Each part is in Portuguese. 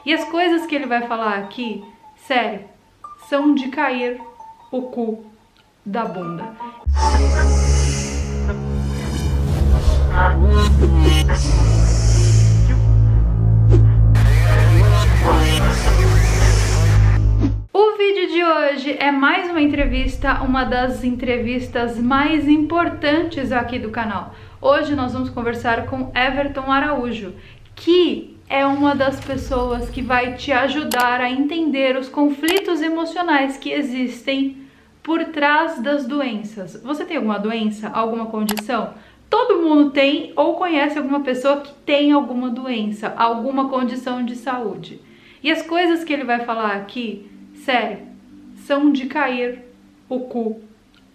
E as coisas que ele vai falar aqui, sério, são de cair o cu da bunda. O vídeo de hoje é mais uma entrevista, uma das entrevistas mais importantes aqui do canal. Hoje nós vamos conversar com Everton Araújo, que é uma das pessoas que vai te ajudar a entender os conflitos emocionais que existem por trás das doenças. Você tem alguma doença, alguma condição? Todo mundo tem ou conhece alguma pessoa que tem alguma doença, alguma condição de saúde. E as coisas que ele vai falar aqui, sério, são de cair o cu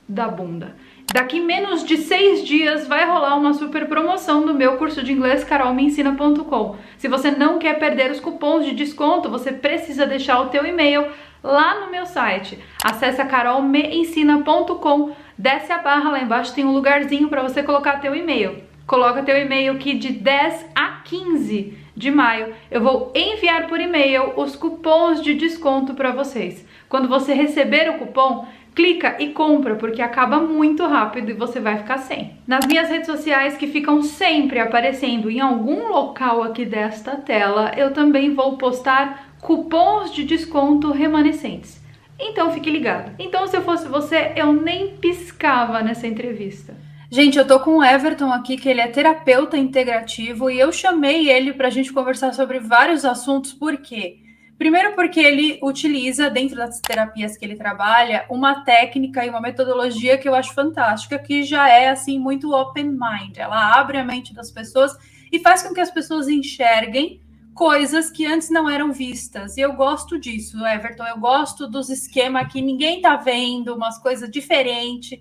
da bunda. Daqui menos de 6 dias vai rolar uma super promoção do meu curso de inglês carolmeensina.com. Se você não quer perder os cupons de desconto, você precisa deixar o teu e-mail lá no meu site. Acesse carolmeensina.com, desce a barra, lá embaixo tem um lugarzinho para você colocar teu e-mail. Coloca teu e-mail que de 10 a 15 de maio eu vou enviar por e-mail os cupons de desconto para vocês. Quando você receber o cupom, clica e compra, porque acaba muito rápido e você vai ficar sem. Nas minhas redes sociais, que ficam sempre aparecendo em algum local aqui desta tela, eu também vou postar cupons de desconto remanescentes. Então fique ligado. Então, se eu fosse você, eu nem piscava nessa entrevista. Gente, eu tô com o Everton aqui, que ele é terapeuta integrativo, e eu chamei ele pra gente conversar sobre vários assuntos. Por quê? Primeiro porque ele utiliza, dentro das terapias que ele trabalha, uma técnica e uma metodologia que eu acho fantástica, que já é, assim, muito open mind. Ela abre a mente das pessoas e faz com que as pessoas enxerguem coisas que antes não eram vistas. E eu gosto disso, Everton. Eu gosto dos esquemas que ninguém tá vendo, umas coisas diferentes,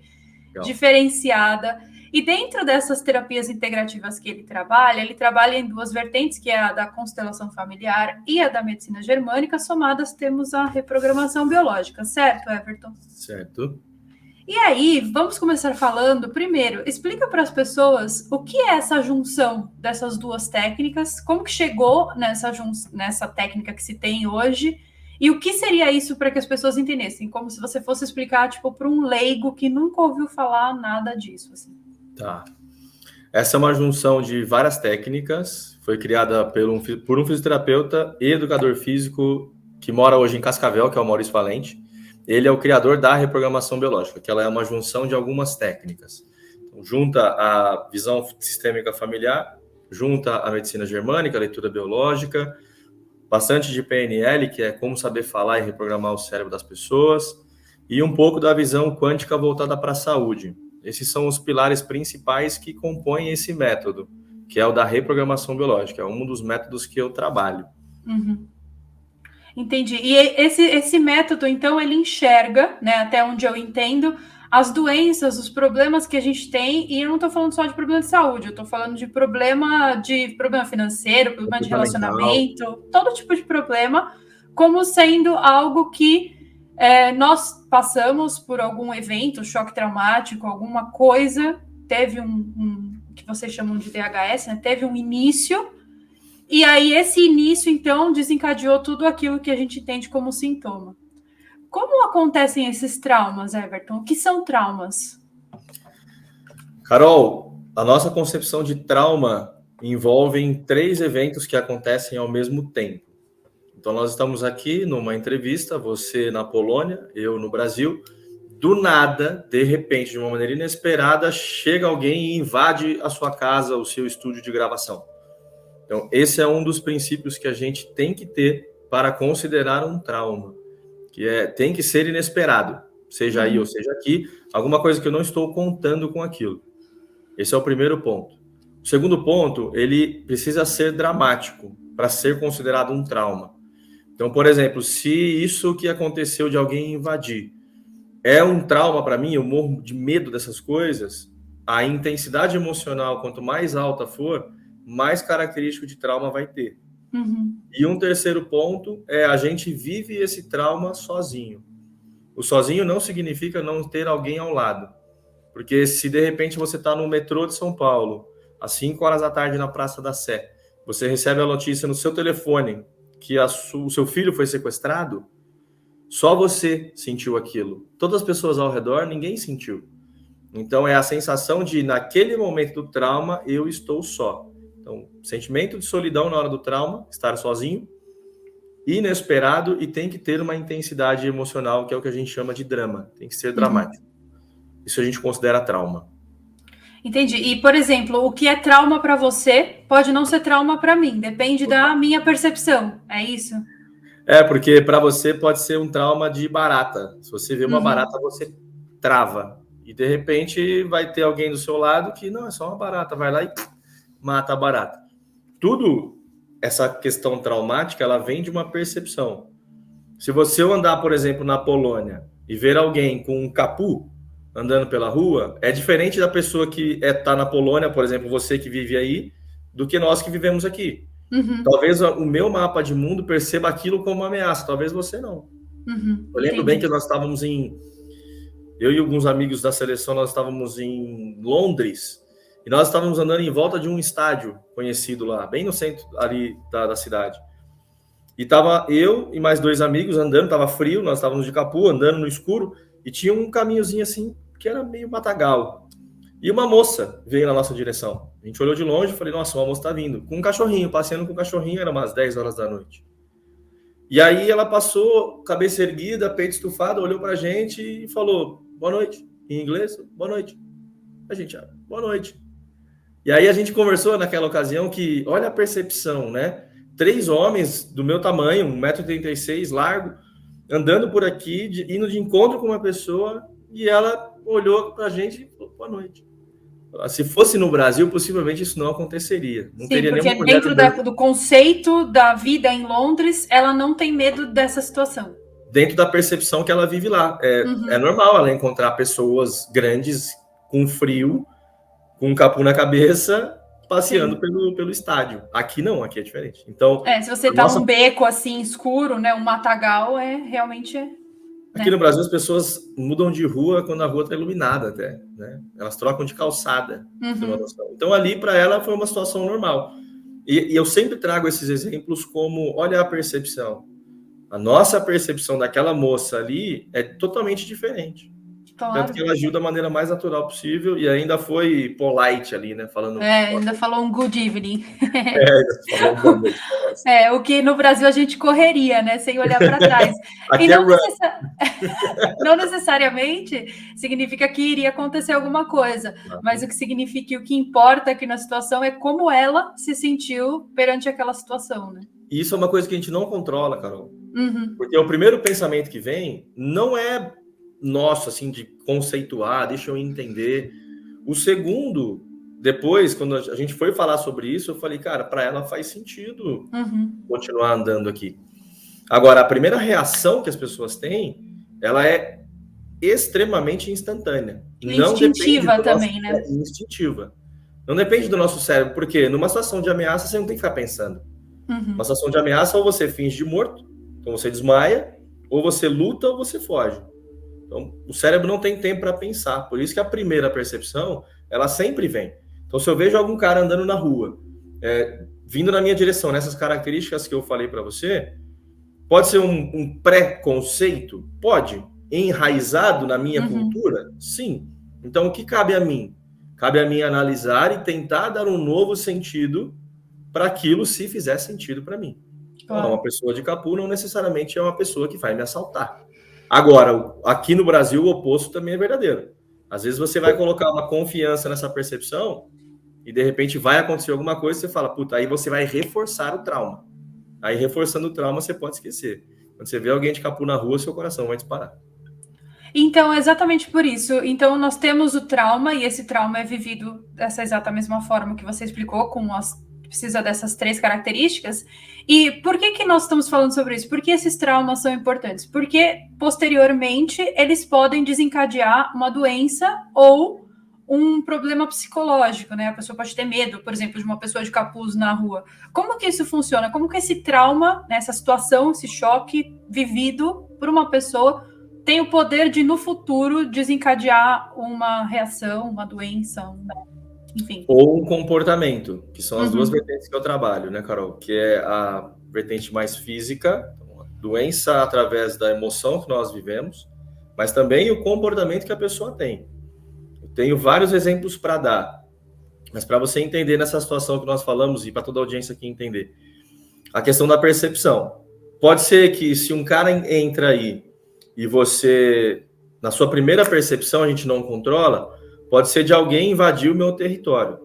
diferenciada. E dentro dessas terapias integrativas que ele trabalha em duas vertentes, que é a da constelação familiar e a da medicina germânica. Somadas, temos a reprogramação biológica, certo, Everton? Certo. E aí, vamos começar falando, primeiro, explica para as pessoas o que é essa junção dessas duas técnicas, como que chegou nessa técnica que se tem hoje, e o que seria isso para que as pessoas entendessem, como se você fosse explicar, tipo, para um leigo que nunca ouviu falar nada disso, assim. Tá. Essa é uma junção de várias técnicas, foi criada por um fisioterapeuta e educador físico que mora hoje em Cascavel, que é o Maurício Valente. Ele é o criador da reprogramação biológica, que ela é uma junção de algumas técnicas. Então, junta a visão sistêmica familiar, junta a medicina germânica, a leitura biológica, bastante de PNL, que é como saber falar e reprogramar o cérebro das pessoas, e um pouco da visão quântica voltada para a saúde. Esses são os pilares principais que compõem esse método, que é o da reprogramação biológica. É um dos métodos que eu trabalho. Uhum. Entendi. E esse método, então, ele enxerga, né, até onde eu entendo, as doenças, os problemas que a gente tem, e eu não estou falando só de problema de saúde, eu estou falando de problema financeiro, problema de relacionamento, todo tipo de problema, como sendo algo que nós passamos por algum evento, choque traumático, alguma coisa, teve um que vocês chamam de DHS, né, teve um início. E aí, esse início, então, desencadeou tudo aquilo que a gente entende como sintoma. Como acontecem esses traumas, Everton? O que são traumas? Carol, a nossa concepção de trauma envolve 3 eventos que acontecem ao mesmo tempo. Então, nós estamos aqui numa entrevista, você na Polônia, eu no Brasil. Do nada, de repente, de uma maneira inesperada, chega alguém e invade a sua casa, o seu estúdio de gravação. Então, esse é um dos princípios que a gente tem que ter para considerar um trauma, que tem que ser inesperado, seja aí ou seja aqui, alguma coisa que eu não estou contando com aquilo. Esse é o primeiro ponto. O segundo ponto, ele precisa ser dramático para ser considerado um trauma. Então, por exemplo, se isso que aconteceu de alguém invadir é um trauma para mim, eu morro de medo dessas coisas, a intensidade emocional, quanto mais alta for, mais característico de trauma vai ter. Uhum. E um terceiro ponto é a gente vive esse trauma sozinho. O sozinho não significa não ter alguém ao lado. Porque se de repente você está no metrô de São Paulo, às 5 horas da tarde na Praça da Sé, você recebe a notícia no seu telefone que o seu filho foi sequestrado, só você sentiu aquilo. Todas as pessoas ao redor, ninguém sentiu. Então, é a sensação de, naquele momento do trauma, eu estou só. Então, sentimento de solidão na hora do trauma, estar sozinho, inesperado, e tem que ter uma intensidade emocional, que é o que a gente chama de drama. Tem que ser dramático. Isso a gente considera trauma. Entendi. E, por exemplo, o que é trauma para você pode não ser trauma para mim. Depende da minha percepção. É isso? Porque para você pode ser um trauma de barata. Se você vê uma barata, você trava. E, de repente, vai ter alguém do seu lado que, não, é só uma barata. Vai lá e mata a barata. Tudo, essa questão traumática, ela vem de uma percepção. Se você andar, por exemplo, na Polônia e ver alguém com um capu andando pela rua, é diferente da pessoa que tá na Polônia, por exemplo, você que vive aí, do que nós que vivemos aqui. Talvez o meu mapa de mundo perceba aquilo como uma ameaça, talvez você não. Eu lembro bem que nós estávamos eu e alguns amigos da seleção, nós estávamos em Londres, e nós estávamos andando em volta de um estádio conhecido lá, bem no centro ali da cidade. E tava eu e mais 2 amigos andando, tava frio, nós estávamos de capu, andando no escuro, e tinha um caminhozinho assim, que era meio matagal. E uma moça veio na nossa direção. A gente olhou de longe e falei, nossa, uma moça tá vindo. Com um cachorrinho, passeando com um cachorrinho, era umas 10 horas da noite. E aí ela passou, cabeça erguida, peito estufado, olhou pra gente e falou, boa noite. Em inglês, boa noite. A gente, boa noite. E aí a gente conversou naquela ocasião que, olha a percepção, né? 3 homens do meu tamanho, 1,36 m, largo, andando por aqui, indo de encontro com uma pessoa, e ela olhou pra gente e falou, boa noite. Se fosse no Brasil, possivelmente isso não aconteceria. Não teria porque mulher dentro do conceito da vida em Londres, ela não tem medo dessa situação. Dentro da percepção que ela vive lá. É normal ela encontrar pessoas grandes, com frio, com um capu na cabeça, passeando pelo estádio. Aqui não, aqui é diferente. Então, se você tá num beco assim, escuro, né, um matagal, realmente... Aqui no Brasil, as pessoas mudam de rua quando a rua está iluminada até, né? Elas trocam de calçada. Então, ali, para ela, foi uma situação normal. E eu sempre trago esses exemplos como, olha a percepção. A nossa percepção daquela moça ali é totalmente diferente. Claro. Tanto que ela agiu da maneira mais natural possível e ainda foi polite ali, né? Falando. Ainda falou um good evening. Falou um boa noite. O que no Brasil a gente correria, né? Sem olhar para trás. Aqui e não necessariamente significa que iria acontecer alguma coisa, mas o que significa e o que importa aqui na situação é como ela se sentiu perante aquela situação, né? Isso é uma coisa que a gente não controla, Carol. Porque o primeiro pensamento que vem não é nosso, assim, de conceituar, deixa eu entender. O segundo, depois, quando a gente foi falar sobre isso, eu falei, cara, para ela faz sentido continuar andando aqui. Agora, a primeira reação que as pessoas têm, ela é extremamente instantânea. Instintiva também, né? Instintiva. Não depende do nosso cérebro, porque numa situação de ameaça, você não tem que ficar pensando. Uma situação de ameaça, ou você finge de morto, então você desmaia, ou você luta, ou você foge. Então, o cérebro não tem tempo para pensar. Por isso que a primeira percepção, ela sempre vem. Então, se eu vejo algum cara andando na rua, vindo na minha direção, nessas características que eu falei para você, pode ser um pré-conceito? Pode. Enraizado na minha cultura? Sim. Então, o que cabe a mim? Cabe a mim analisar e tentar dar um novo sentido para aquilo, se fizer sentido para mim. Claro. Uma pessoa de capu não necessariamente é uma pessoa que vai me assaltar. Agora, aqui no Brasil, o oposto também é verdadeiro. Às vezes você vai colocar uma confiança nessa percepção e, de repente, vai acontecer alguma coisa e você fala, puta, aí você vai reforçar o trauma. Aí, reforçando o trauma, você pode esquecer. Quando você vê alguém de capu na rua, seu coração vai disparar. Então, é exatamente por isso. Então, nós temos o trauma e esse trauma é vivido dessa exata mesma forma que você explicou, precisa dessas 3 características. E por que nós estamos falando sobre isso? Por que esses traumas são importantes? Porque, posteriormente, eles podem desencadear uma doença ou um problema psicológico, né? A pessoa pode ter medo, por exemplo, de uma pessoa de capuz na rua. Como que isso funciona? Como que esse trauma, essa situação, esse choque vivido por uma pessoa tem o poder de, no futuro, desencadear uma reação, uma doença, enfim. Ou um comportamento, que são as 2 vertentes que eu trabalho, né, Carol? Que é vertente mais física, doença através da emoção que nós vivemos, mas também o comportamento que a pessoa tem. Eu tenho vários exemplos para dar, mas para você entender nessa situação que nós falamos e para toda a audiência aqui entender, a questão da percepção. Pode ser que se um cara entra aí e você, na sua primeira percepção, a gente não controla, pode ser de alguém invadir o meu território.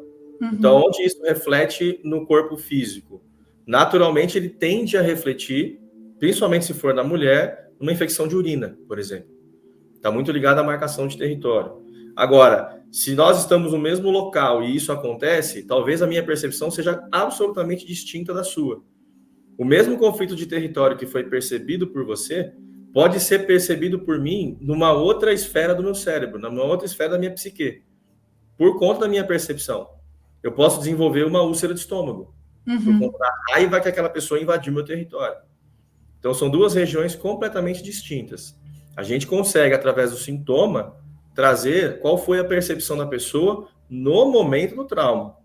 Então, onde isso reflete no corpo físico? Naturalmente, ele tende a refletir, principalmente se for na mulher, numa infecção de urina, por exemplo. Está muito ligado à marcação de território. Agora, se nós estamos no mesmo local e isso acontece, talvez a minha percepção seja absolutamente distinta da sua. O mesmo conflito de território que foi percebido por você pode ser percebido por mim numa outra esfera do meu cérebro, numa outra esfera da minha psique, por conta da minha percepção. Eu posso desenvolver uma úlcera de estômago, por conta da raiva que aquela pessoa invadiu meu território. Então, são duas regiões completamente distintas. A gente consegue, através do sintoma, trazer qual foi a percepção da pessoa no momento do trauma.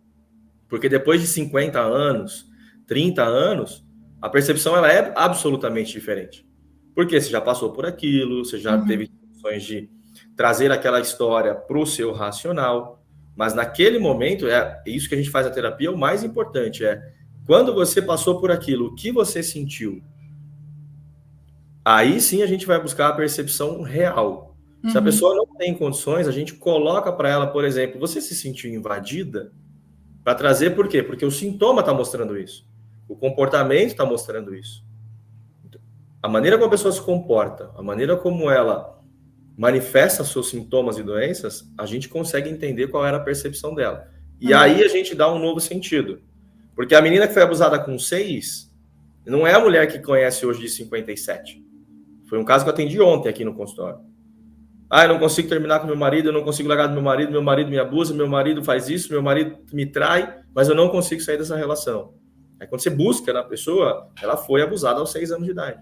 Porque depois de 50 anos, 30 anos, a percepção ela é absolutamente diferente. Porque você já passou por aquilo, você já teve condições de trazer aquela história para o seu racional. Mas naquele momento, é isso que a gente faz a terapia, o mais importante é quando você passou por aquilo, o que você sentiu? Aí sim a gente vai buscar a percepção real. Se a pessoa não tem condições, a gente coloca para ela, por exemplo, você se sentiu invadida? Para trazer por quê? Porque o sintoma está mostrando isso. O comportamento está mostrando isso. A maneira como a pessoa se comporta, a maneira como ela manifesta seus sintomas e doenças, a gente consegue entender qual era a percepção dela. E aí a gente dá um novo sentido. Porque a menina que foi abusada com 6, não é a mulher que conhece hoje de 57. Foi um caso que eu atendi ontem aqui no consultório. Eu não consigo terminar com meu marido, eu não consigo largar do meu marido me abusa, meu marido faz isso, meu marido me trai, mas eu não consigo sair dessa relação. Aí quando você busca na pessoa, ela foi abusada aos 6 anos de idade.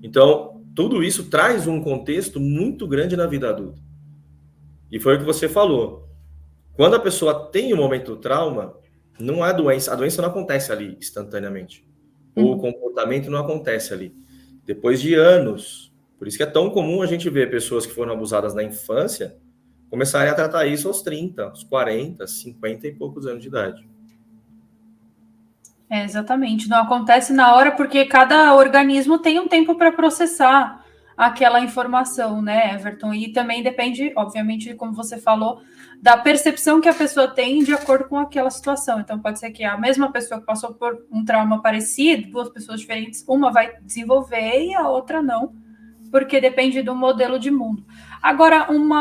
Então, tudo isso traz um contexto muito grande na vida adulta. E foi o que você falou. Quando a pessoa tem um momento do trauma, não há doença. A doença não acontece ali instantaneamente. Ou o comportamento não acontece ali. Depois de anos. Por isso que é tão comum a gente ver pessoas que foram abusadas na infância começarem a tratar isso aos 30, aos 40, 50 e poucos anos de idade. Exatamente. Não acontece na hora porque cada organismo tem um tempo para processar aquela informação, né, Everton? E também depende, obviamente, como você falou, da percepção que a pessoa tem de acordo com aquela situação. Então, pode ser que a mesma pessoa que passou por um trauma parecido, 2 pessoas diferentes, uma vai desenvolver e a outra não, porque depende do modelo de mundo. Agora, um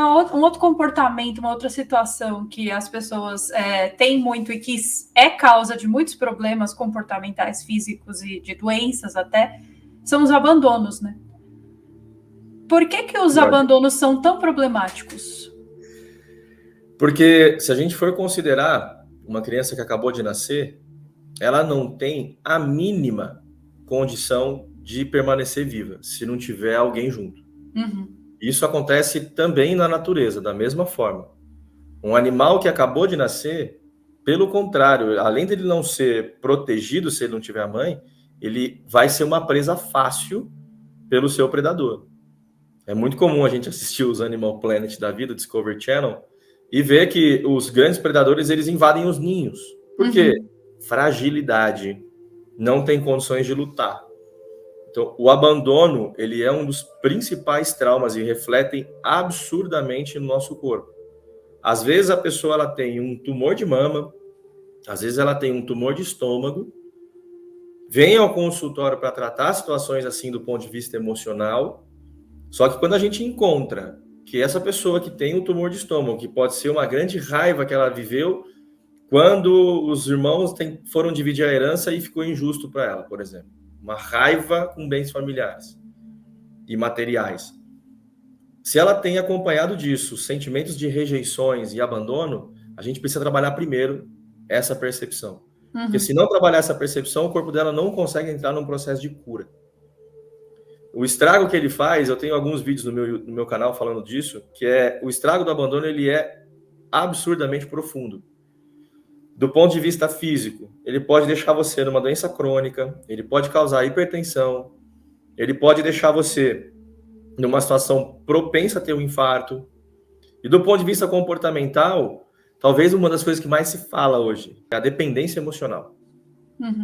outro comportamento, uma outra situação que as pessoas têm muito e que é causa de muitos problemas comportamentais, físicos e de doenças até, são os abandonos, né? Por que os abandonos são tão problemáticos? Porque se a gente for considerar uma criança que acabou de nascer, ela não tem a mínima condição de permanecer viva, se não tiver alguém junto. Isso acontece também na natureza, da mesma forma. Um animal que acabou de nascer, pelo contrário, além dele não ser protegido se ele não tiver a mãe, ele vai ser uma presa fácil pelo seu predador. É muito comum a gente assistir os Animal Planet da vida, Discovery Channel, e ver que os grandes predadores, eles invadem os ninhos. Por quê? Fragilidade. Não tem condições de lutar. Então, o abandono, ele é um dos principais traumas e refletem absurdamente no nosso corpo. Às vezes a pessoa ela tem um tumor de mama, às vezes ela tem um tumor de estômago, vem ao consultório para tratar situações assim do ponto de vista emocional, só que quando a gente encontra que essa pessoa que tem um tumor de estômago, que pode ser uma grande raiva que ela viveu quando os irmãos foram dividir a herança e ficou injusto para ela, por exemplo. Uma raiva com bens familiares e materiais. Se ela tem acompanhado disso, sentimentos de rejeições e abandono, a gente precisa trabalhar primeiro essa percepção. Porque se não trabalhar essa percepção, o corpo dela não consegue entrar num processo de cura. O estrago que ele faz, eu tenho alguns vídeos no meu canal falando disso, que é o estrago do abandono, ele é absurdamente profundo. Do ponto de vista físico, ele pode deixar você numa doença crônica, ele pode causar hipertensão, ele pode deixar você numa situação propensa a ter um infarto. E do ponto de vista comportamental, talvez uma das coisas que mais se fala hoje é a dependência emocional.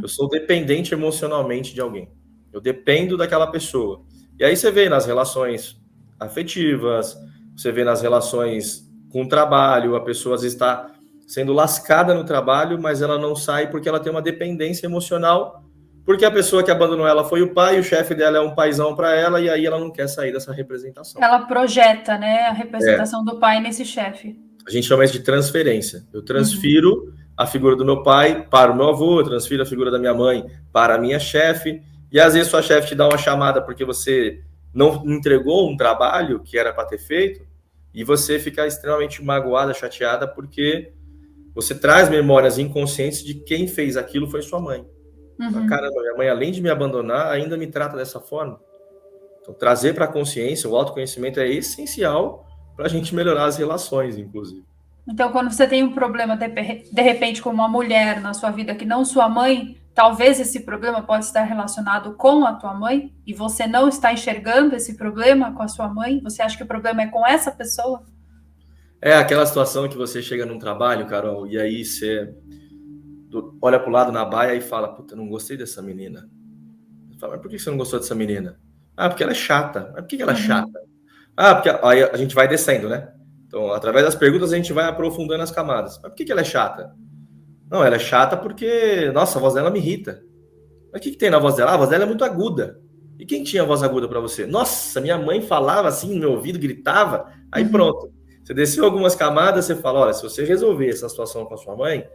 Eu sou dependente emocionalmente de alguém. Eu dependo daquela pessoa. E aí você vê nas relações afetivas, você vê nas relações com o trabalho, a pessoa às vezes está sendo lascada no trabalho, mas ela não sai porque ela tem uma dependência emocional, porque a pessoa que abandonou ela foi o pai, o chefe dela é um paizão para ela, e aí ela não quer sair dessa representação. Ela projeta, né, a representação do pai nesse chefe. A gente chama isso de transferência. Eu transfiro a figura do meu pai para o meu avô, eu transfiro a figura da minha mãe para a minha chefe, e às vezes sua chefe te dá uma chamada porque você não entregou um trabalho que era para ter feito, e você fica extremamente magoada, chateada, porque você traz memórias inconscientes de quem fez aquilo foi sua mãe. Caramba, minha mãe, além de me abandonar, ainda me trata dessa forma. Então, trazer para a consciência, o autoconhecimento é essencial para a gente melhorar as relações, inclusive. Então, quando você tem um problema, de repente, com uma mulher na sua vida que não sua mãe, talvez esse problema pode estar relacionado com a tua mãe, e você não está enxergando esse problema com a sua mãe, você acha que o problema é com essa pessoa? É aquela situação que você chega num trabalho, Carol, e aí você olha pro lado na baia e fala, puta, não gostei dessa menina. Você fala, mas por que você não gostou dessa menina? Ah, porque ela é chata. Mas por que ela é chata? Ah, porque aí a gente vai descendo, né? Então, através das perguntas, a gente vai aprofundando as camadas. Mas por que ela é chata? Não, ela é chata porque, nossa, a voz dela me irrita. Mas o que tem na voz dela? Ah, a voz dela é muito aguda. E quem tinha voz aguda para você? Nossa, minha mãe falava assim no meu ouvido, gritava. Aí pronto. Você desceu algumas camadas, você fala, olha, se você resolver essa situação com a sua mãe,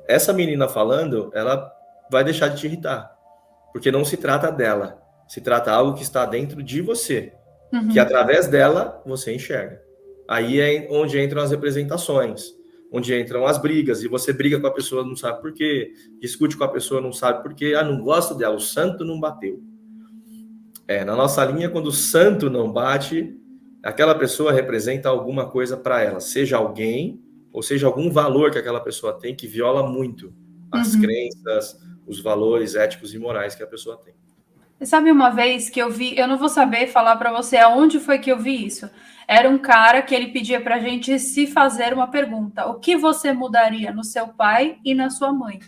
essa menina falando, ela vai deixar de te irritar. Porque não se trata dela. Se trata de algo que está dentro de você. Que através dela, você enxerga. Aí é onde entram as representações. Onde entram as brigas. E você briga com a pessoa, não sabe por quê. Discute com a pessoa, não sabe por quê. Ah, não gosto dela, o santo não bateu. Na nossa linha, quando o santo não bate, aquela pessoa representa alguma coisa para ela. Seja alguém, ou seja algum valor que aquela pessoa tem que viola muito as crenças, os valores éticos e morais que a pessoa tem. Você sabe uma vez que eu vi, eu não vou saber falar para você aonde foi que eu vi isso. Era um cara que ele pedia pra gente se fazer uma pergunta. O que você mudaria no seu pai e na sua mãe?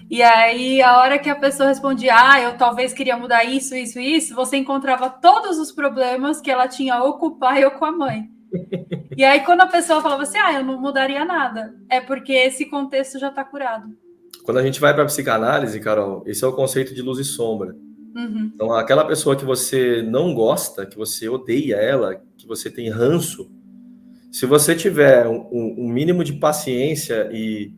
E aí, a hora que a pessoa respondia, eu talvez queria mudar isso, isso, isso, você encontrava todos os problemas que ela tinha ou com o pai ou com a mãe. E aí, quando a pessoa falava assim, eu não mudaria nada, é porque esse contexto já está curado. Quando a gente vai para a psicanálise, Carol, esse é o conceito de luz e sombra. Então, aquela pessoa que você não gosta, que você odeia ela, que você tem ranço, se você tiver um mínimo de paciência e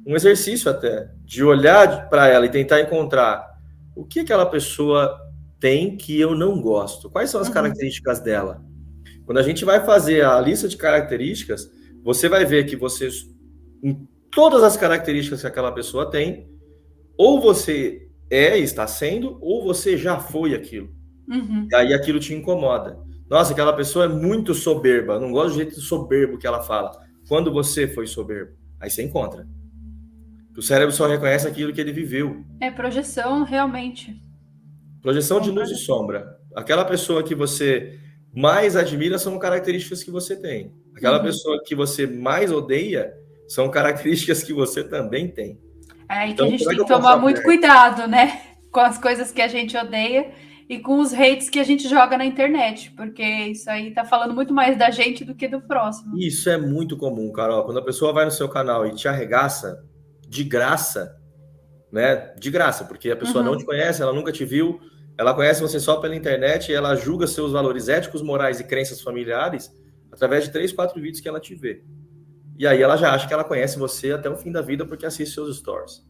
um exercício até, de olhar para ela e tentar encontrar o que aquela pessoa tem que eu não gosto, quais são as características dela. Quando a gente vai fazer a lista de características, você vai ver que você, em todas as características que aquela pessoa tem, ou você está sendo, ou você já foi aquilo. E aí aquilo te incomoda. Nossa, aquela pessoa é muito soberba, não gosto do jeito soberbo que ela fala. Quando você foi soberbo, aí você encontra. O cérebro só reconhece aquilo que ele viveu. É projeção, realmente. Projeção de luz e sombra. Aquela pessoa que você mais admira são características que você tem. Aquela pessoa que você mais odeia são características que você também tem. E que a gente tem que tomar muito cuidado, né? Com as coisas que a gente odeia e com os hates que a gente joga na internet, porque isso aí tá falando muito mais da gente do que do próximo. Isso é muito comum, Carol. Quando a pessoa vai no seu canal e te arregaça de graça, né? De graça, porque a pessoa não te conhece, ela nunca te viu, ela conhece você só pela internet e ela julga seus valores éticos, morais e crenças familiares através de 3, 4 vídeos que ela te vê. E aí ela já acha que ela conhece você até o fim da vida porque assiste seus stories.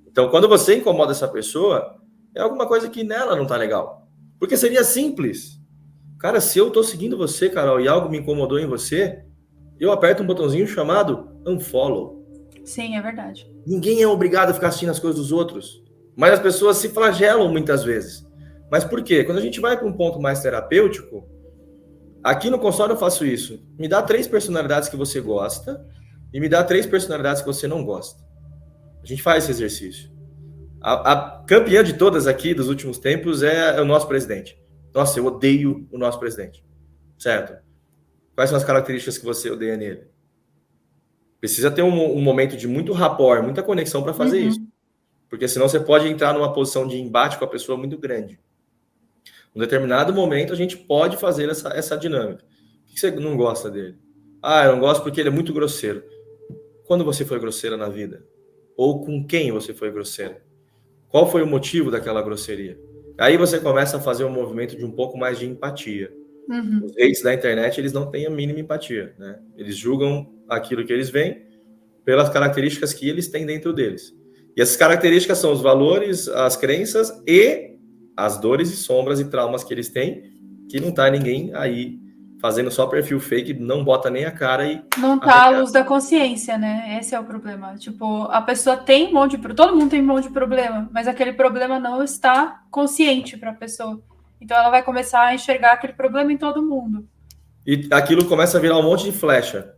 Então, quando você incomoda essa pessoa, é alguma coisa que nela não tá legal. Porque seria simples. Cara, se eu tô seguindo você, Carol, e algo me incomodou em você, eu aperto um botãozinho chamado unfollow. Sim, é verdade. Ninguém é obrigado a ficar assistindo as coisas dos outros. Mas as pessoas se flagelam muitas vezes. Mas por quê? Quando a gente vai para um ponto mais terapêutico, aqui no consultório eu faço isso. Me dá 3 personalidades que você gosta e me dá 3 personalidades que você não gosta. A gente faz esse exercício. A campeã de todas aqui dos últimos tempos é o nosso presidente. Nossa, eu odeio o nosso presidente. Certo? Quais são as características que você odeia nele? Precisa ter um momento de muito rapport, muita conexão para fazer isso. Porque senão você pode entrar numa posição de embate com a pessoa muito grande. Em um determinado momento, a gente pode fazer essa dinâmica. O que você não gosta dele? Eu não gosto porque ele é muito grosseiro. Quando você foi grosseira na vida? Ou com quem você foi grosseira? Qual foi o motivo daquela grosseria? Aí você começa a fazer um movimento de um pouco mais de empatia. Os hates da internet, eles não têm a mínima empatia, né? Eles julgam aquilo que eles veem pelas características que eles têm dentro deles. E essas características são os valores, as crenças e as dores e sombras e traumas que eles têm, que não tá ninguém aí fazendo só perfil fake, não bota nem a cara e... Não tá à luz da consciência, né? Esse é o problema. Tipo, a pessoa tem um monte de... Todo mundo tem um monte de problema, mas aquele problema não está consciente para a pessoa. Então ela vai começar a enxergar aquele problema em todo mundo. E aquilo começa a virar um monte de flecha.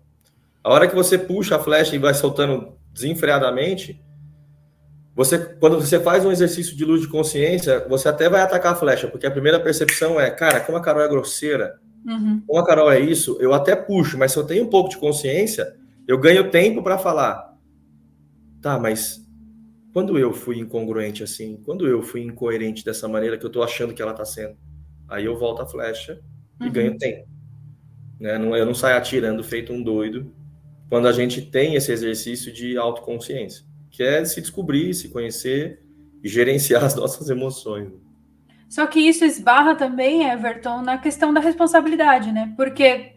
A hora que você puxa a flecha e vai soltando desenfreadamente, quando você faz um exercício de luz de consciência, você até vai atacar a flecha, porque a primeira percepção é, cara, como a Carol é grosseira, como a Carol é isso, eu até puxo, mas se eu tenho um pouco de consciência, eu ganho tempo para falar. Tá, mas quando eu fui incongruente assim, quando eu fui incoerente dessa maneira que eu tô achando que ela tá sendo, aí eu volto a flecha e ganho tempo. Né? Eu não saio atirando feito um doido quando a gente tem esse exercício de autoconsciência, que é se descobrir, se conhecer e gerenciar as nossas emoções. Só que isso esbarra também, Everton, na questão da responsabilidade, né? Porque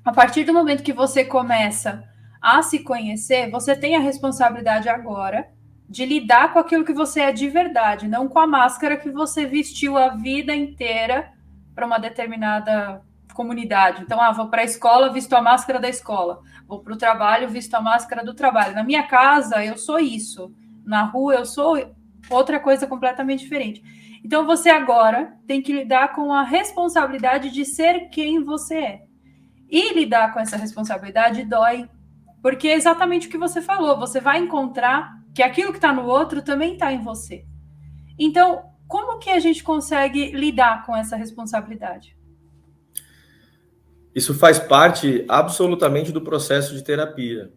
a partir do momento que você começa a se conhecer, você tem a responsabilidade agora de lidar com aquilo que você é de verdade, não com a máscara que você vestiu a vida inteira para uma determinada comunidade. Então, vou para a escola, visto a máscara da escola. Vou para o trabalho, visto a máscara do trabalho. Na minha casa, eu sou isso. Na rua, eu sou outra coisa completamente diferente. Então, você agora tem que lidar com a responsabilidade de ser quem você é. E lidar com essa responsabilidade dói, porque é exatamente o que você falou. Você vai encontrar que aquilo que está no outro também está em você. Então, como que a gente consegue lidar com essa responsabilidade? Isso faz parte absolutamente do processo de terapia.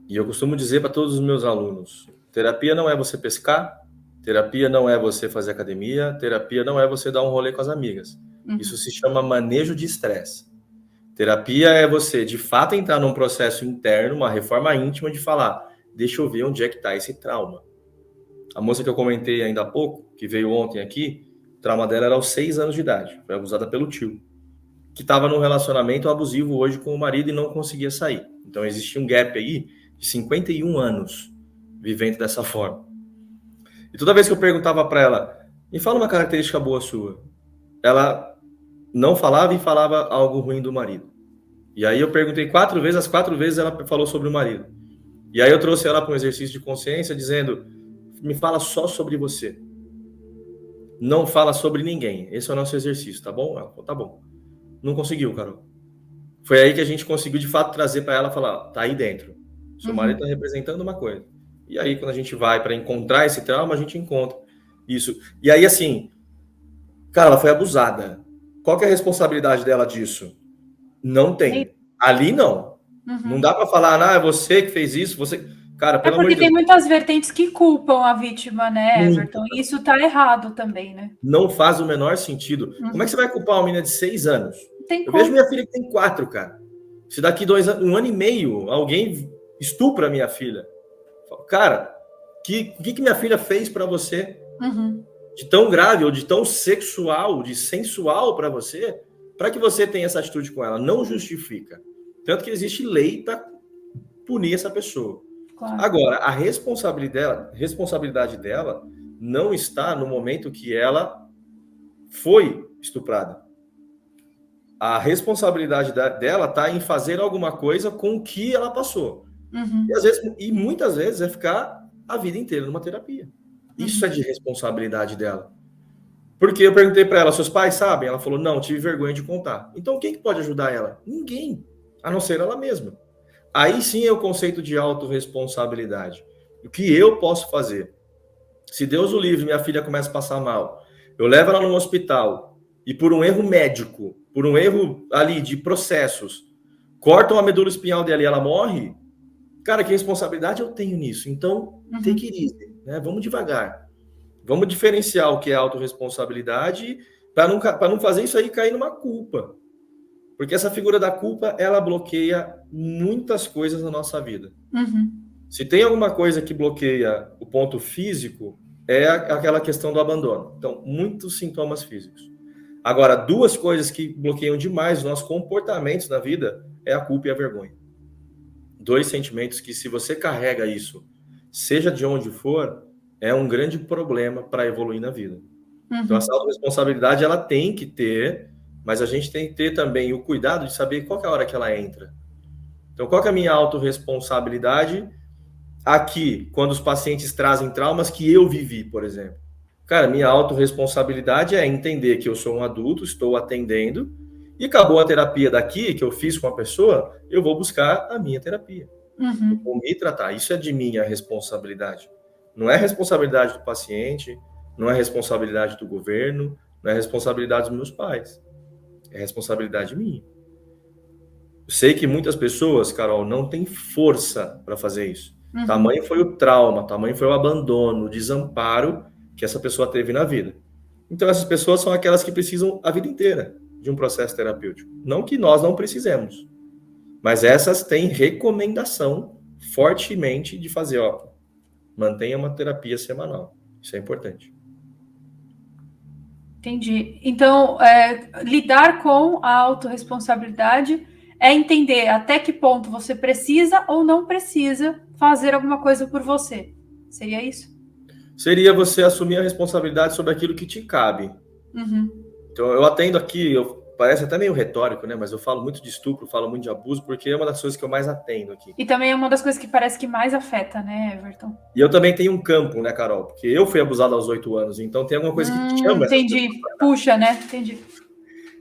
E eu costumo dizer para todos os meus alunos, terapia não é você pescar, terapia não é você fazer academia, terapia não é você dar um rolê com as amigas. Isso se chama manejo de estresse. Terapia é você, de fato, entrar num processo interno, uma reforma íntima de falar, deixa eu ver onde é que está esse trauma. A moça que eu comentei ainda há pouco, que veio ontem aqui, o trauma dela era aos 6 anos de idade, foi abusada pelo tio, que estava num relacionamento abusivo hoje com o marido e não conseguia sair. Então existia um gap aí de 51 anos vivendo dessa forma. E toda vez que eu perguntava para ela, me fala uma característica boa sua, ela não falava e falava algo ruim do marido. E aí eu perguntei 4 vezes, as 4 vezes ela falou sobre o marido. E aí eu trouxe ela para um exercício de consciência dizendo, me fala só sobre você. Não fala sobre ninguém. Esse é o nosso exercício, tá bom? Ela falou, tá bom. Não conseguiu, Carol. Foi aí que a gente conseguiu de fato trazer para ela, falar, tá aí dentro. Seu marido está representando uma coisa. E aí quando a gente vai para encontrar esse trauma, a gente encontra isso. E aí assim, cara, ela foi abusada. Qual que é a responsabilidade dela disso? Não tem. Ali não. Não dá para falar, é você que fez isso, você... Cara, pelo amor de Deus. Tem muitas vertentes que culpam a vítima, né, Everton? E isso tá errado também, né? Não faz o menor sentido. Como é que você vai culpar uma menina de 6 anos? Eu vejo minha filha que tem 4, cara. Se daqui 2 anos, 1 ano e meio, alguém estupra minha filha. Cara, o que minha filha fez para você? De tão grave ou de tão sexual, de sensual para você, para que você tenha essa atitude com ela? Não justifica. Tanto que existe lei para punir essa pessoa. Claro. Agora, a responsabilidade dela não está no momento que ela foi estuprada. A responsabilidade dela está em fazer alguma coisa com o que ela passou. E muitas vezes é ficar a vida inteira numa terapia. Isso é de responsabilidade dela. Porque eu perguntei para ela, seus pais sabem? Ela falou, não, tive vergonha de contar. Então quem que pode ajudar ela? Ninguém, a não ser ela mesma. aí sim é o conceito de autorresponsabilidade. O que eu posso fazer? Se Deus o livre, minha filha começa a passar mal, eu levo ela no hospital e por um erro médico, por um erro ali de processos, cortam a medula espinhal dela e ela morre, cara, que responsabilidade eu tenho nisso? Então, take it easy, né? Vamos devagar. Vamos diferenciar o que é autorresponsabilidade para não fazer isso aí cair numa culpa. Porque essa figura da culpa, ela bloqueia muitas coisas na nossa vida. Se tem alguma coisa que bloqueia o ponto físico, é aquela questão do abandono. Então, muitos sintomas físicos. Agora, duas coisas que bloqueiam demais os nossos comportamentos na vida é a culpa e a vergonha. Dois sentimentos que, se você carrega isso, seja de onde for, é um grande problema para evoluir na vida. Então, essa autorresponsabilidade, ela tem que ter, mas a gente tem que ter também o cuidado de saber qual que é a hora que ela entra. Então, qual que é a minha autorresponsabilidade aqui, quando os pacientes trazem traumas que eu vivi, por exemplo? Cara, minha autorresponsabilidade é entender que eu sou um adulto, estou atendendo, e acabou a terapia daqui, que eu fiz com a pessoa, eu vou buscar a minha terapia. Eu vou me tratar. Isso é de minha responsabilidade. Não é responsabilidade do paciente, não é responsabilidade do governo, não é responsabilidade dos meus pais. É responsabilidade minha. Eu sei que muitas pessoas, Carol, não têm força para fazer isso. Tamanho foi o trauma, tamanho foi o abandono, o desamparo que essa pessoa teve na vida. Então, essas pessoas são aquelas que precisam a vida inteira de um processo terapêutico. Não que nós não precisemos, mas essas têm recomendação fortemente de fazer, ó, mantenha uma terapia semanal. Isso é importante. Entendi. Então, lidar com a autorresponsabilidade é entender até que ponto você precisa ou não precisa fazer alguma coisa por você. Seria isso? Seria você assumir a responsabilidade sobre aquilo que te cabe. Então, eu atendo aqui, parece até meio retórico, né? Mas eu falo muito de estupro, falo muito de abuso, porque é uma das coisas que eu mais atendo aqui. E também é uma das coisas que parece que mais afeta, né, Everton? E eu também tenho um campo, né, Carol? Porque eu fui abusado aos 8 anos, então tem alguma coisa que chama. Entendi. Puxa, né? Entendi.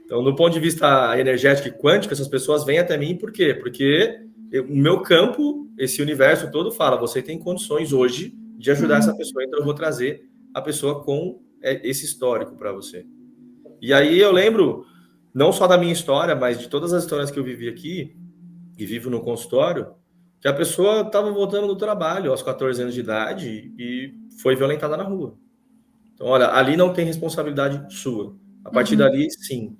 Então, do ponto de vista energético e quântico, essas pessoas vêm até mim, por quê? Porque o meu campo, esse universo todo fala, você tem condições hoje de ajudar essa pessoa, então eu vou trazer a pessoa com esse histórico para você. E aí eu lembro, não só da minha história, mas de todas as histórias que eu vivi aqui, e vivo no consultório, que a pessoa estava voltando do trabalho aos 14 anos de idade e foi violentada na rua. Então, olha, ali não tem responsabilidade sua. A partir dali, sim.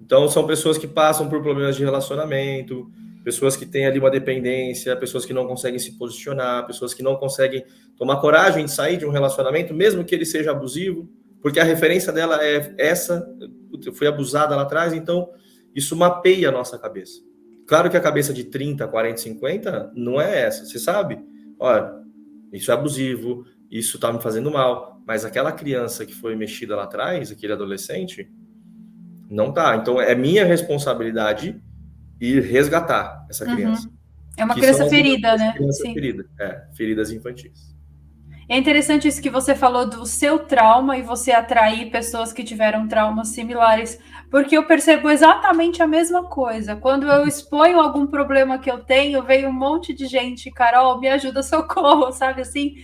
Então, são pessoas que passam por problemas de relacionamento, pessoas que têm ali uma dependência, pessoas que não conseguem se posicionar, pessoas que não conseguem tomar coragem de sair de um relacionamento, mesmo que ele seja abusivo, porque a referência dela é essa, eu fui abusada lá atrás, então isso mapeia a nossa cabeça. Claro que a cabeça de 30, 40, 50 não é essa, você sabe? Olha, isso é abusivo, isso tá me fazendo mal, mas aquela criança que foi mexida lá atrás, aquele adolescente, não tá. Então é minha responsabilidade ir resgatar essa criança. É uma criança ferida, né? Criança ferida. Feridas infantis. É interessante isso que você falou do seu trauma e você atrair pessoas que tiveram traumas similares, porque eu percebo exatamente a mesma coisa. Quando eu exponho algum problema que eu tenho, vem um monte de gente, Carol, me ajuda, socorro, sabe assim?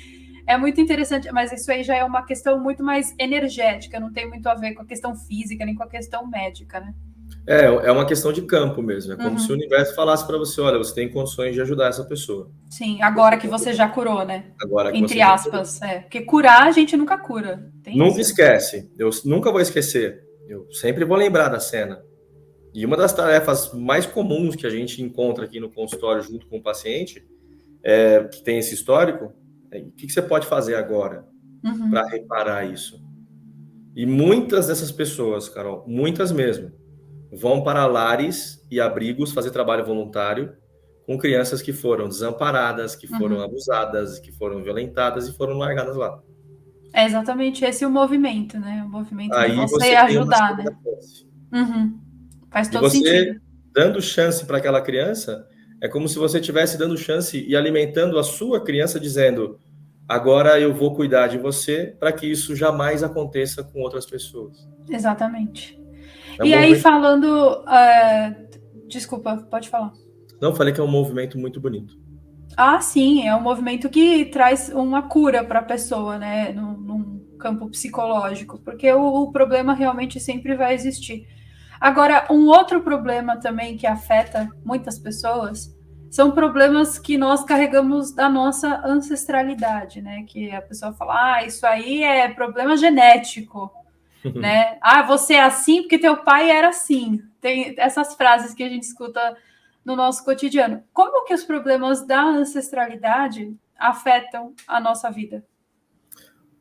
É muito interessante, mas isso aí já é uma questão muito mais energética, não tem muito a ver com a questão física, nem com a questão médica, né? É uma questão de campo mesmo. É como se o universo falasse para você, olha, você tem condições de ajudar essa pessoa. Sim, agora que você já curou, né? Agora que entre aspas, porque curar a gente nunca cura. Nunca esquece. Eu nunca vou esquecer. Eu sempre vou lembrar da cena. E uma das tarefas mais comuns que a gente encontra aqui no consultório junto com o paciente, que tem esse histórico, o que você pode fazer agora para reparar isso? E muitas dessas pessoas, Carol, muitas mesmo, vão para lares e abrigos fazer trabalho voluntário com crianças que foram desamparadas, que foram abusadas, que foram violentadas e foram largadas lá. É exatamente esse o movimento, né? O movimento aí de você ajudar, né? Faz todo sentido. E você dando chance para aquela criança, é como se você estivesse dando chance e alimentando a sua criança, dizendo, agora eu vou cuidar de você para que isso jamais aconteça com outras pessoas. Exatamente. E aí, falando... Desculpa, pode falar. Não, falei que é um movimento muito bonito. Ah, sim, é um movimento que traz uma cura para a pessoa, né, num campo psicológico, porque o problema realmente sempre vai existir. Agora, um outro problema também que afeta muitas pessoas são problemas que nós carregamos da nossa ancestralidade, né? Que a pessoa fala, isso aí é problema genético, né? Você é assim porque teu pai era assim. Tem essas frases que a gente escuta no nosso cotidiano. Como que os problemas da ancestralidade afetam a nossa vida?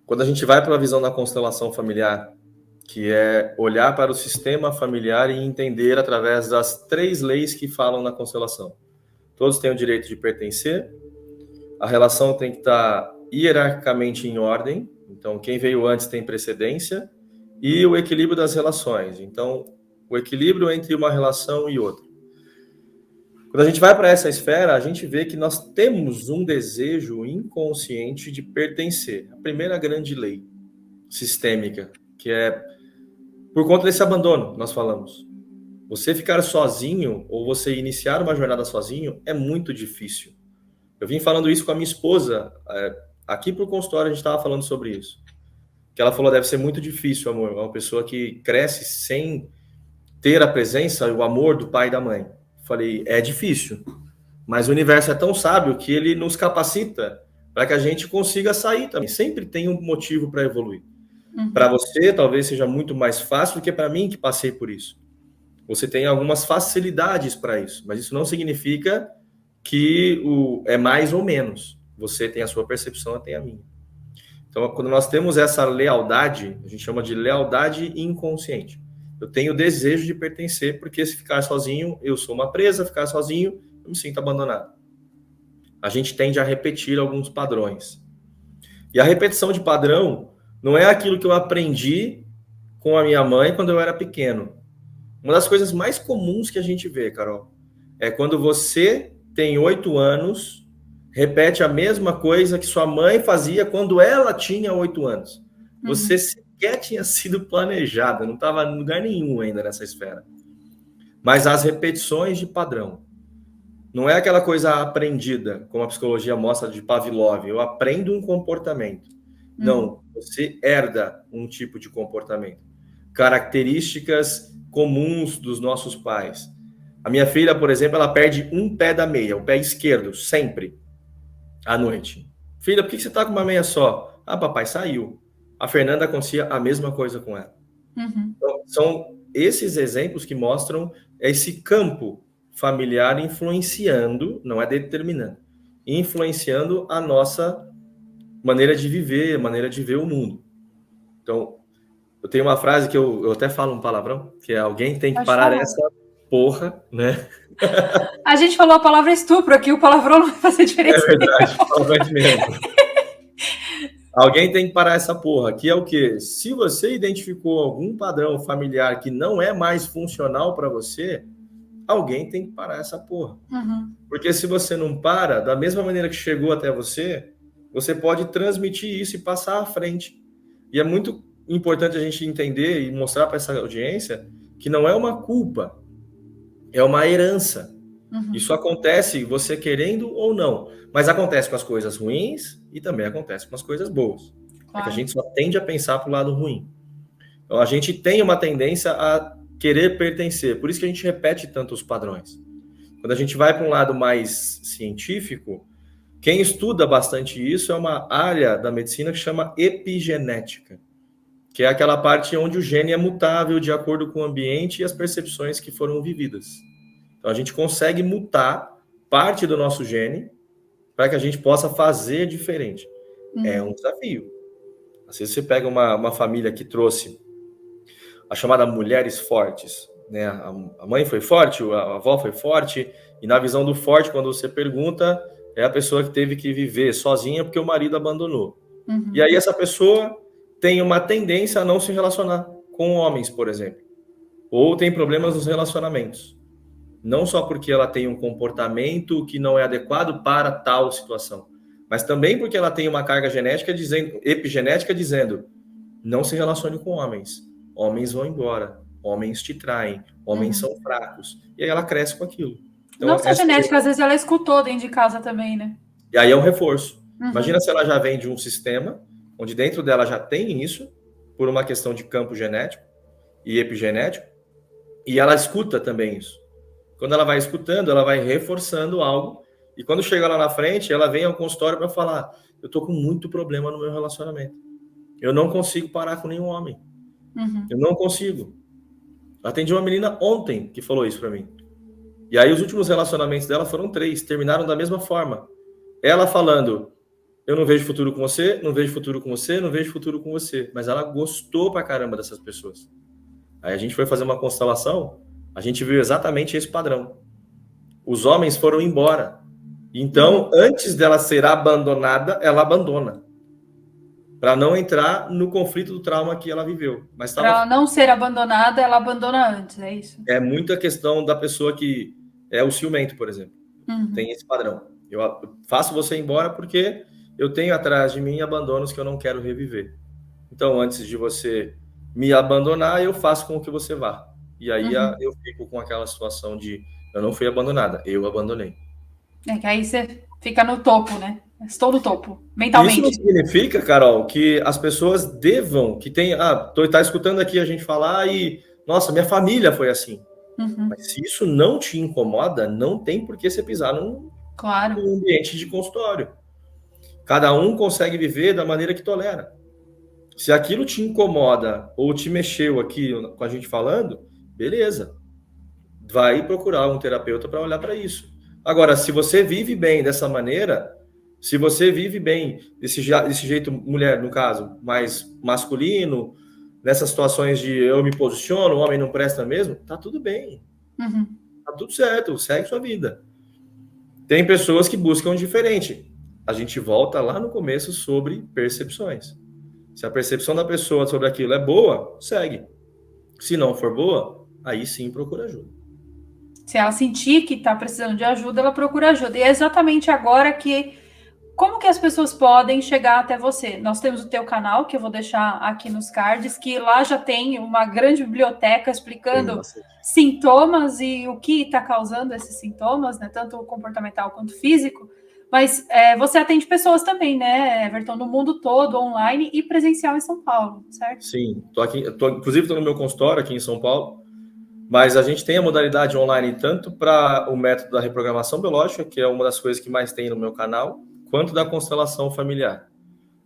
Quando a gente vai para a visão da constelação familiar, que é olhar para o sistema familiar e entender através das 3 leis que falam na constelação. Todos têm o direito de pertencer, a relação tem que estar hierarquicamente em ordem, então quem veio antes tem precedência, e o equilíbrio das relações, então o equilíbrio entre uma relação e outra. Quando a gente vai para essa esfera, a gente vê que nós temos um desejo inconsciente de pertencer. A primeira grande lei sistêmica, que é por conta desse abandono, nós falamos. Você ficar sozinho ou você iniciar uma jornada sozinho é muito difícil. Eu vim falando isso com a minha esposa, aqui pro consultório a gente estava falando sobre isso. Que ela falou, deve ser muito difícil, amor, uma pessoa que cresce sem ter a presença e o amor do pai e da mãe. Falei, é difícil, mas o universo é tão sábio que ele nos capacita para que a gente consiga sair também. Sempre tem um motivo para evoluir. Para você, talvez seja muito mais fácil do que para mim, que passei por isso. Você tem algumas facilidades para isso, mas isso não significa que é mais ou menos. Você tem a sua percepção, eu tenho a minha. Então, quando nós temos essa lealdade, a gente chama de lealdade inconsciente. Eu tenho o desejo de pertencer, porque se ficar sozinho, eu sou uma presa, ficar sozinho, eu me sinto abandonado. A gente tende a repetir alguns padrões. E a repetição de padrão não é aquilo que eu aprendi com a minha mãe quando eu era pequeno. Uma das coisas mais comuns que a gente vê, Carol, é quando você tem 8 anos, repete a mesma coisa que sua mãe fazia quando ela tinha 8 anos. Você sequer tinha sido planejada, não estava em lugar nenhum ainda nessa esfera. Mas as repetições de padrão. Não é aquela coisa aprendida, como a psicologia mostra de Pavlov. Eu aprendo um comportamento. Não, você herda um tipo de comportamento. Características comuns dos nossos pais. A minha filha, por exemplo, ela perde um pé da meia, o pé esquerdo, sempre, à noite. Filha, por que você está com uma meia só? Papai saiu. A Fernanda acontecia a mesma coisa com ela. Então, são esses exemplos que mostram esse campo familiar influenciando, não é determinando, influenciando a nossa maneira de viver, maneira de ver o mundo. Então, eu tenho uma frase que eu até falo um palavrão, que é alguém tem que parar essa porra, né? A gente falou a palavra estupro aqui, o palavrão não vai fazer diferença. É verdade, palavrão mesmo. Alguém tem que parar essa porra, que é o quê? Se você identificou algum padrão familiar que não é mais funcional para você, alguém tem que parar essa porra. Porque se você não para, da mesma maneira que chegou até você, você pode transmitir isso e passar à frente. E é muito importante a gente entender e mostrar para essa audiência que não é uma culpa, é uma herança. Isso acontece você querendo ou não, mas acontece com as coisas ruins e também acontece com as coisas boas. Claro. É que a gente só tende a pensar para o lado ruim. Então a gente tem uma tendência a querer pertencer, por isso que a gente repete tanto os padrões. Quando a gente vai para um lado mais científico, quem estuda bastante isso é uma área da medicina que chama epigenética, que é aquela parte onde o gene é mutável de acordo com o ambiente e as percepções que foram vividas. Então, a gente consegue mutar parte do nosso gene para que a gente possa fazer diferente. É um desafio. Às vezes você pega uma família que trouxe a chamada mulheres fortes, né? A mãe foi forte, a avó foi forte, e na visão do forte, quando você pergunta, é a pessoa que teve que viver sozinha porque o marido abandonou. E aí essa pessoa tem uma tendência a não se relacionar com homens, por exemplo. Ou tem problemas nos relacionamentos. Não só porque ela tem um comportamento que não é adequado para tal situação, mas também porque ela tem uma carga genética epigenética dizendo, não se relacione com homens. Homens vão embora, homens te traem, homens são fracos. E aí ela cresce com aquilo. Então, não só genética, às vezes ela escutou dentro de casa também, né? E aí é um reforço. Imagina se ela já vem de um sistema onde dentro dela já tem isso, por uma questão de campo genético e epigenético, e ela escuta também isso. Quando ela vai escutando, ela vai reforçando algo, e quando chega lá na frente, ela vem ao consultório para falar: eu tô com muito problema no meu relacionamento. Eu não consigo parar com nenhum homem. Eu não consigo. Atendi uma menina ontem que falou isso para mim. E aí os últimos relacionamentos dela foram 3, terminaram da mesma forma. Ela falando: eu não vejo futuro com você, não vejo futuro com você, não vejo futuro com você. Mas ela gostou pra caramba dessas pessoas. Aí a gente foi fazer uma constelação, a gente viu exatamente esse padrão. Os homens foram embora. Então, antes dela ser abandonada, ela abandona. Para não entrar no conflito do trauma que ela viveu. Mas para ela não ser abandonada, ela abandona antes, é isso? É muita questão da pessoa que é o ciumento, por exemplo. Tem esse padrão. Eu faço você ir embora porque eu tenho atrás de mim abandonos que eu não quero reviver. Então, antes de você me abandonar, eu faço com que você vá. E aí eu fico com aquela situação de eu não fui abandonada, eu abandonei. É que aí você fica no topo, né? Estou no topo, mentalmente. Isso não significa, Carol, que as pessoas devam, que tem, tá escutando aqui a gente falar e, nossa, minha família foi assim. Mas se isso não te incomoda, não tem por que você pisar num ambiente de consultório. Cada um consegue viver da maneira que tolera. Se aquilo te incomoda ou te mexeu aqui com a gente falando, beleza. Vai procurar um terapeuta para olhar para isso. Agora, se você vive bem dessa maneira, se você vive bem desse jeito, mulher, no caso, mais masculino, nessas situações de eu me posiciono, o homem não presta mesmo, tá tudo bem. Tá tudo certo, segue sua vida. Tem pessoas que buscam diferente. A gente volta lá no começo sobre percepções. Se a percepção da pessoa sobre aquilo é boa, segue. Se não for boa, aí sim procura ajuda. Se ela sentir que está precisando de ajuda, ela procura ajuda. E é exatamente agora que... Como que as pessoas podem chegar até você? Nós temos o teu canal, que eu vou deixar aqui nos cards, que lá já tem uma grande biblioteca explicando sintomas e o que está causando esses sintomas, né? Tanto comportamental quanto físico. Mas você atende pessoas também, né, Everton? No mundo todo, online e presencial em São Paulo, certo? Sim, inclusive estou no meu consultório aqui em São Paulo, mas a gente tem a modalidade online tanto para o método da reprogramação biológica, que é uma das coisas que mais tem no meu canal, quanto da constelação familiar.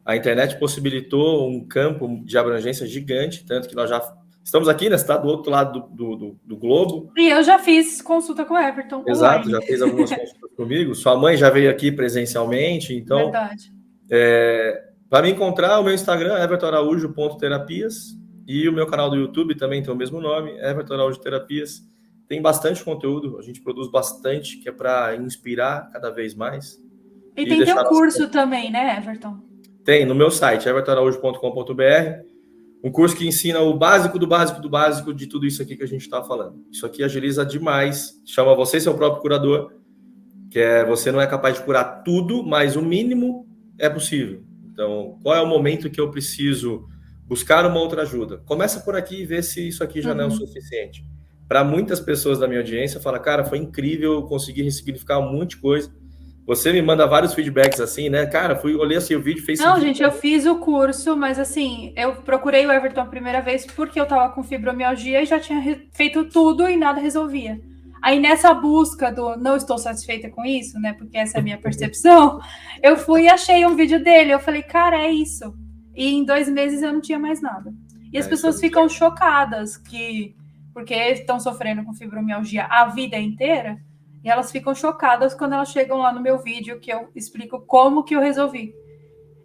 A internet possibilitou um campo de abrangência gigante, tanto que nós já estamos aqui, né? Você está do outro lado do globo. E eu já fiz consulta com o Everton. Exato, já fez algumas consultas comigo. Sua mãe já veio aqui presencialmente, então... Verdade. Para me encontrar, o meu Instagram é evertonaraújo.terapias e o meu canal do YouTube também tem o mesmo nome, Everton Araújo Terapias. Tem bastante conteúdo, a gente produz bastante, que é para inspirar cada vez mais. E tem teu curso também, né, Everton? Tem, no meu site, evertonaraújo.com.br, um curso que ensina o básico do básico do básico de tudo isso aqui que a gente está falando. Isso aqui agiliza demais, chama Você Seu Próprio Curador, que você não é capaz de curar tudo, mas o mínimo é possível. Então, qual é o momento que eu preciso buscar uma outra ajuda? Começa por aqui e vê se isso aqui já não é o suficiente. Para muitas pessoas da minha audiência, fala, cara, foi incrível, eu consegui ressignificar um monte de coisa. Você me manda vários feedbacks assim, né? Cara, olhei assim o vídeo, fez sentido. Não, gente, eu fiz o curso, mas assim, eu procurei o Everton a primeira vez porque eu tava com fibromialgia e já tinha feito tudo e nada resolvia. Aí nessa busca do não estou satisfeita com isso, né? Porque essa é a minha percepção, eu fui e achei um vídeo dele. Eu falei, cara, é isso. E em 2 meses eu não tinha mais nada. E as pessoas ficam chocadas porque estão sofrendo com fibromialgia a vida inteira. E elas ficam chocadas quando elas chegam lá no meu vídeo, que eu explico como que eu resolvi.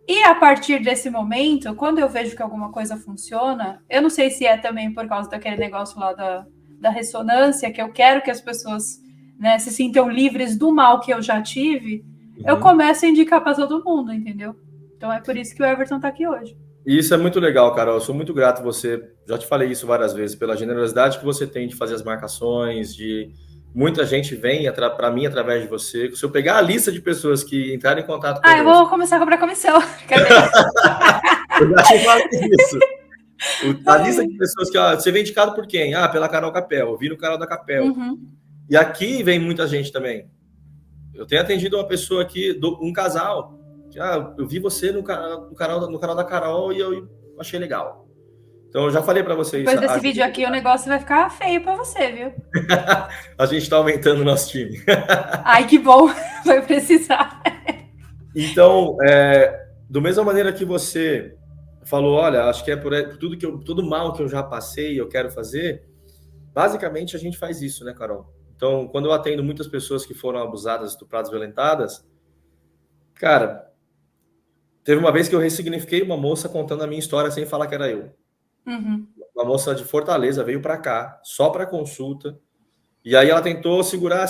E a partir desse momento, quando eu vejo que alguma coisa funciona, eu não sei se é também por causa daquele negócio lá da ressonância, que eu quero que as pessoas, né, se sintam livres do mal que eu já tive, eu começo a indicar para todo mundo, entendeu? Então é por isso que o Everton está aqui hoje. E isso é muito legal, Carol. Eu sou muito grato a você, já te falei isso várias vezes, pela generosidade que você tem de fazer as marcações, de... Muita gente vem para mim através de você. Se eu pegar a lista de pessoas que entraram em contato com eu vou começar a cobrar comissão. Cadê? Eu já te falei isso. A lista de pessoas que... você vem indicado por quem? Pela Carol Capel. Eu vi no canal da Capel. E aqui vem muita gente também. Eu tenho atendido uma pessoa aqui, um casal, que eu vi você no canal da Carol e eu achei legal. Então, eu já falei para vocês. Depois desse vídeo aqui, o negócio vai ficar feio para você, viu? A gente está aumentando o nosso time. Ai, que bom. Vai precisar. Então, da mesma maneira que você falou, olha, acho que é por tudo mal que eu já passei e eu quero fazer, basicamente a gente faz isso, né, Carol? Então, quando eu atendo muitas pessoas que foram abusadas, estupradas, violentadas, cara, teve uma vez que eu ressignifiquei uma moça contando a minha história sem falar que era eu. Uhum. Uma moça de Fortaleza veio para cá, só para consulta, e aí ela tentou segurar,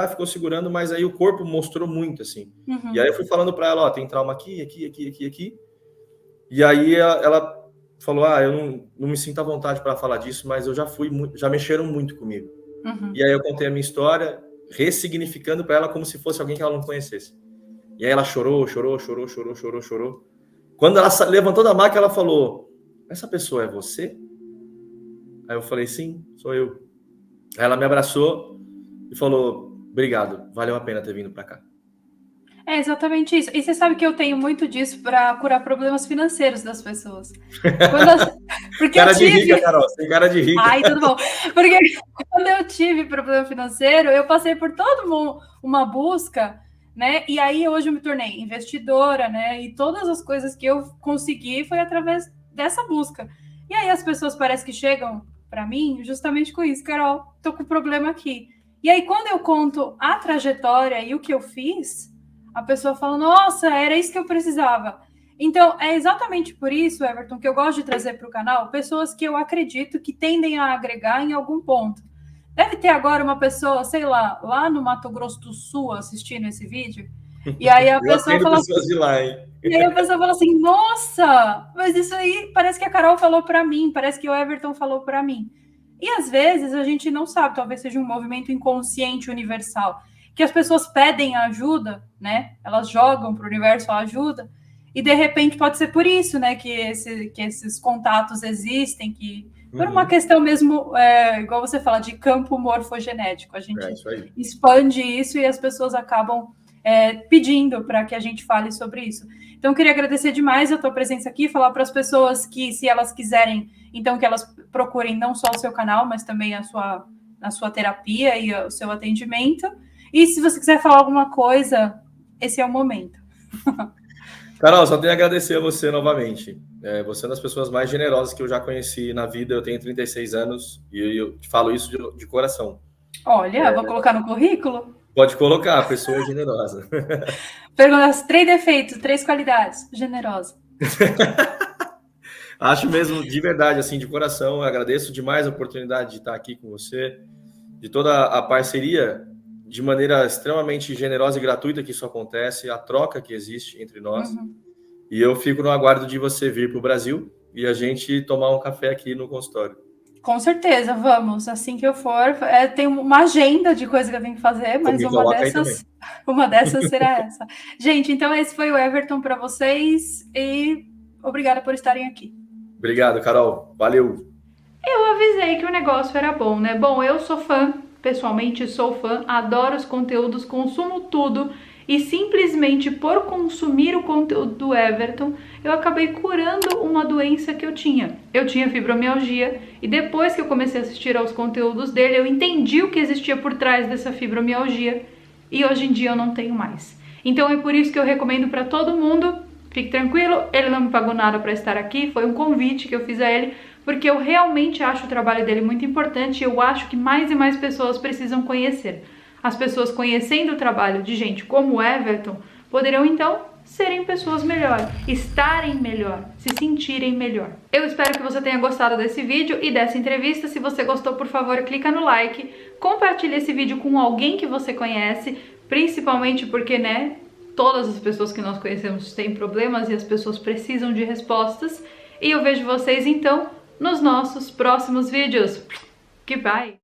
ficou segurando, mas aí o corpo mostrou muito, assim. Uhum. E aí eu fui falando para ela, ó, tem trauma aqui. E aí ela falou, eu não me sinto à vontade para falar disso, mas eu já mexeram muito comigo. Uhum. E aí eu contei a minha história, ressignificando para ela como se fosse alguém que ela não conhecesse. E aí ela chorou. Quando ela levantou da maca, ela falou, essa pessoa é você? Aí eu falei, sim, sou eu. Aí ela me abraçou e falou, obrigado, valeu a pena ter vindo para cá. É exatamente isso. E você sabe que eu tenho muito disso para curar problemas financeiros das pessoas. Porque cara de rica, Carol, tem cara de rica. Ai, tudo bom. Porque quando eu tive problema financeiro, eu passei por toda uma busca, né? E aí hoje eu me tornei investidora, né? E todas as coisas que eu consegui foi através dessa busca. E aí as pessoas parecem que chegam para mim justamente com isso, Carol, tô com problema aqui. E aí quando eu conto a trajetória e o que eu fiz, a pessoa fala, nossa, era isso que eu precisava. Então, é exatamente por isso, Everton, que eu gosto de trazer para o canal pessoas que eu acredito que tendem a agregar em algum ponto. Deve ter agora uma pessoa, sei lá no Mato Grosso do Sul assistindo esse vídeo, e aí a pessoa fala assim, de lá, hein? E aí a pessoa fala assim, nossa, mas isso aí parece que a Carol falou para mim, parece que o Everton falou para mim. E às vezes a gente não sabe, talvez seja um movimento inconsciente universal, que as pessoas pedem ajuda, né? Elas jogam para o universo a ajuda, e de repente pode ser por isso, né? Que esses contatos existem, que por uma questão mesmo, igual você fala, de campo morfogenético. A gente expande isso e as pessoas acabam pedindo para que a gente fale sobre isso. Então, eu queria agradecer demais a tua presença aqui, falar para as pessoas que, se elas quiserem, então que elas procurem não só o seu canal, mas também a sua terapia e o seu atendimento. E se você quiser falar alguma coisa, esse é o momento. Carol, só tenho a agradecer a você novamente. Você é uma das pessoas mais generosas que eu já conheci na vida. Eu tenho 36 anos e eu te falo isso de coração. Olha, vou colocar no currículo? Pode colocar, a pessoa é generosa. Perguntas, 3 defeitos, 3 qualidades. Generosa. Acho mesmo, de verdade, assim, de coração. Eu agradeço demais a oportunidade de estar aqui com você, de toda a parceria, de maneira extremamente generosa e gratuita que isso acontece, a troca que existe entre nós. E eu fico no aguardo de você vir para o Brasil e a gente tomar um café aqui no consultório. Com certeza, vamos. Assim que eu for, tem uma agenda de coisa que eu tenho que fazer, mas uma dessas será essa. Gente, então esse foi o Everton para vocês e obrigada por estarem aqui. Obrigado, Carol. Valeu. Eu avisei que o negócio era bom, né? Bom, eu sou fã, pessoalmente sou fã, adoro os conteúdos, consumo tudo. E simplesmente por consumir o conteúdo do Everton, eu acabei curando uma doença que eu tinha. Eu tinha fibromialgia e depois que eu comecei a assistir aos conteúdos dele, eu entendi o que existia por trás dessa fibromialgia e hoje em dia eu não tenho mais. Então é por isso que eu recomendo para todo mundo, fique tranquilo, ele não me pagou nada para estar aqui, foi um convite que eu fiz a ele, porque eu realmente acho o trabalho dele muito importante e eu acho que mais e mais pessoas precisam conhecer. As pessoas conhecendo o trabalho de gente como o Everton poderão então serem pessoas melhores, estarem melhor, se sentirem melhor. Eu espero que você tenha gostado desse vídeo e dessa entrevista. Se você gostou, por favor, clica no like, compartilhe esse vídeo com alguém que você conhece, principalmente porque, né, todas as pessoas que nós conhecemos têm problemas e as pessoas precisam de respostas. E eu vejo vocês então nos nossos próximos vídeos. Goodbye!